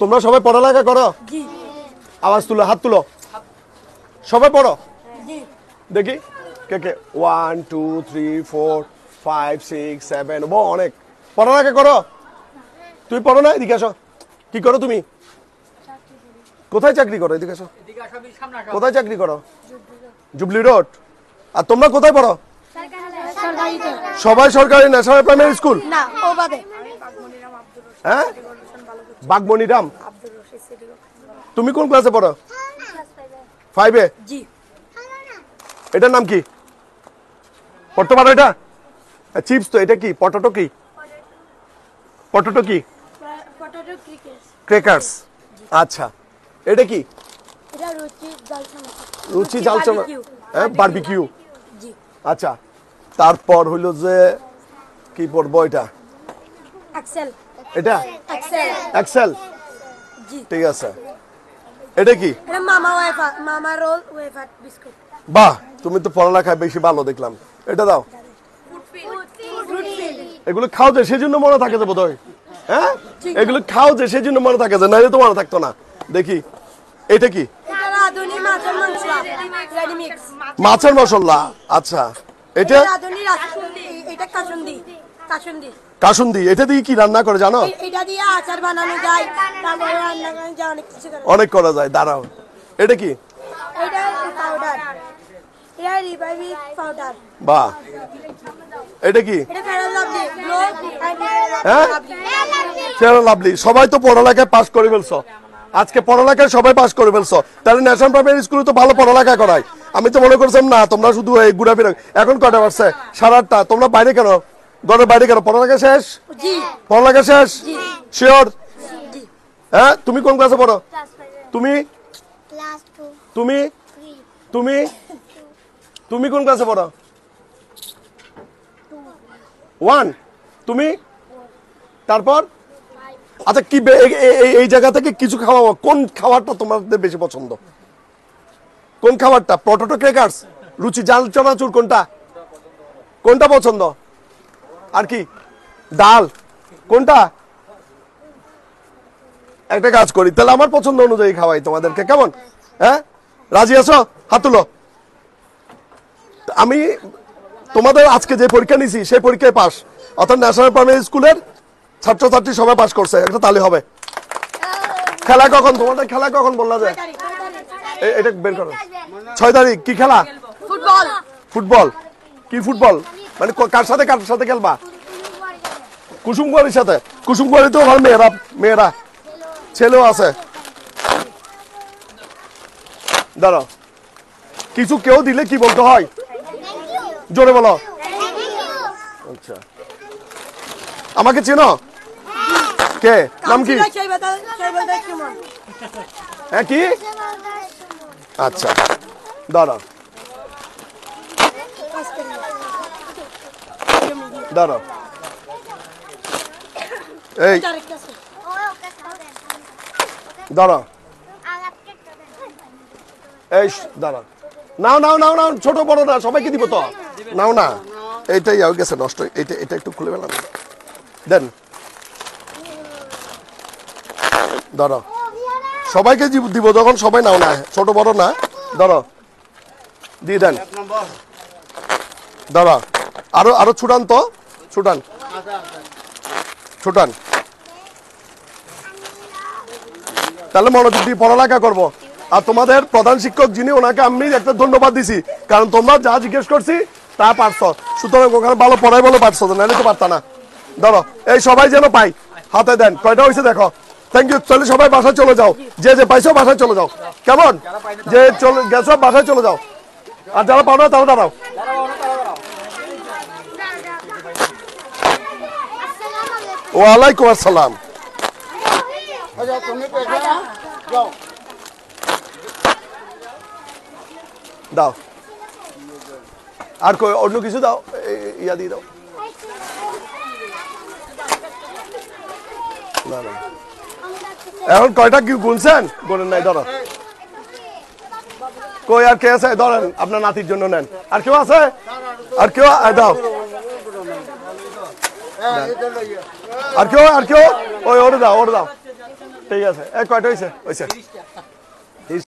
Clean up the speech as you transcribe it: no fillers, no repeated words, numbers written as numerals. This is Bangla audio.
তোমরা সবাই পড়ালেখা করো? আওয়াজ তুলো, হাত তুলো। সবাই পড়ো? দেখি কে কে। 1 2 3 4 5 6 7। অনেক পড়ালেখা করো। তুই পড়ো না? এদিকে আসো। কি করো তুমি? কোথায় চাকরি করো? এদিকে আসো। কোথায় চাকরি করো? Jubilee road. আর তোমরা কোথায় পড়ো? সবাই সরকারি ন্যাশনাল প্রাইমারি স্কুল? হ্যাঁ, বাগমনিরাম। তুমি কোন ক্লাসে পড়ো? 5 এ। এটার নাম কি? পড়তে পারো এটা? চিপস তো। এটা কি? পটেটো কি? পটেটো কি? ক্র্যাকারস। আচ্ছা, এটা কি? রুচি জালচানা। হ্যাঁ, বারবিকিউ। আচ্ছা, তারপর হইলো যে কি পড়বো? এটা এটা এক্সেল। ঠিক আছে। এটা কি? বাহ, তুমি তো পড়ালেখায় বেশি ভালো দেখলাম। এটা দাও। এগুলো খাও যে সেজন্য মনে থাকে যে বোধহয়। হ্যাঁ, এগুলো খাও যে সেজন্য মনে থাকে যে, নাইলে তো মনে থাকতো না। দেখি এটা কি? মাছের মশলা। আচ্ছা, এটা কাসুন্দি। এটা দিয়ে কি রান্না করে জানো? অনেক করা যায়। দাঁড়াও, এটা কি? বাহ, এটা কি? হ্যাঁ, ফেয়ার লাভলি। সবাই তো পড়ালেখায় পাস করে ফেলছো। আজকে পড়ালেখায় সবাই পাস করে ফেলছো, তাহলে ন্যাশনাল প্রাইমারি স্কুলে তো ভালো পড়ালেখা করায়। আমি তো মনে করছিলাম না তোমরা শুধু এই ঘুরাফেরা। এখন কয়টা বাজছে? 8:30। তোমরা বাইরে কেন? ঘরের বাইরে কেন? পড়ালেখা শেষ? পড়ালেখা শেষ? শিওর? হ্যাঁ, তুমি কোন ক্লাসে পড়ো? তুমি তুমি তুমি তুমি কোন ক্লাসে পড়ো? 1। তুমি? তারপর? আচ্ছা, কি এই জায়গা থেকে কিছু খাওয়া, কোন খাবারটা তোমাদের বেশি পছন্দ? কোন খাবারটা? পটেটো ক্র্যাকারস, রুচি জাল চানাচুর, কোনটা কোনটা পছন্দ? আর কি? ডাল। কোনটা? একটা কাজ করি তাহলে, আমার পছন্দ অনুযায়ী খাওয়াই তোমাদেরকে। কেমন? হ্যাঁ, রাজি আছো? হাত তুলো। আমি তোমাদের আজকে যে পরীক্ষা নিছি সেই পরীক্ষায় পাস, অর্থাৎ ন্যাশনাল প্রাইমারি স্কুলের ছাত্রছাত্রী সবাই পাস করছে। একটা তালি হবে। খেলা কখন? তোমাদের খেলা কখন বললা যায়? এটা বের করো। 6 তারিখ। কি খেলা? ফুটবল। কি ফুটবল? মানে কার সাথে খেলবা? কুসুমকুয়ারির সাথে। কুসুমকুয়ারি তো আমার মেয়েরা ছেলেও আছে। দাঁড়াও, কিছু কেউ দিলে কি বলতে হয়? জোরে বলো। আচ্ছা, আমাকে চেনো? কে? নাম কি? হ্যাঁ, কি? আচ্ছা, দাঁড়াও দাঁড়াও। এই দাঁড়াও। এই দাঁড়াও। নাও নাও নাও নাও, ছোট বড় না, সবাইকে দিব তো। নাও না, এইটাই হয়ে গেছে নষ্ট। এটা একটু খুলে ফেলাম। দেন, ধরো। সবাইকে দিব যখন, সবাই নাও না, ছোট বড় না। ধরো, দিয়ে দেন। ধরো, আরো ছুটান তো, ছুটান। তাহলে মনোযোগ দিয়ে পড়ালেখা করবো। আর তোমাদের প্রধান শিক্ষক যিনি, ওনাকে আমি একটা ধন্যবাদ দিছি, কারণ তোমরা যা জিজ্ঞেস করছি তা পারছো। সুতরাং ওখানে ভালো পড়াই বলে পারছো, নাহলে তো পারতা না। ধরো, এই সবাই যেন পাই। হাতে দেন। কয়টা হয়েছে দেখো। Thank you. চলে সবাই বাসায় চলে যাও। যে পাইছো বাসায় চলে যাও। কেমন? যে চলে গেছো বাসায় চলে যাও। আর যারা পাও না তারা দাঁড়াও। ওয়ালাইকুম আসসালাম। দাও। আর অন্য কিছু দাও, ইয়া দিয়ে দাও। না না, এখন কয়টা কি গুনছেন? গুনেন নাই। ধরো, কই আর কে আছে? ধরেন, আপনার নাতির জন্য নেন। আর কেউ আছে? আর কেউ? দাও। আর কেউ? ওরে দাও। ঠিক আছে, এই কয়টা হয়েছে? হয়েছে।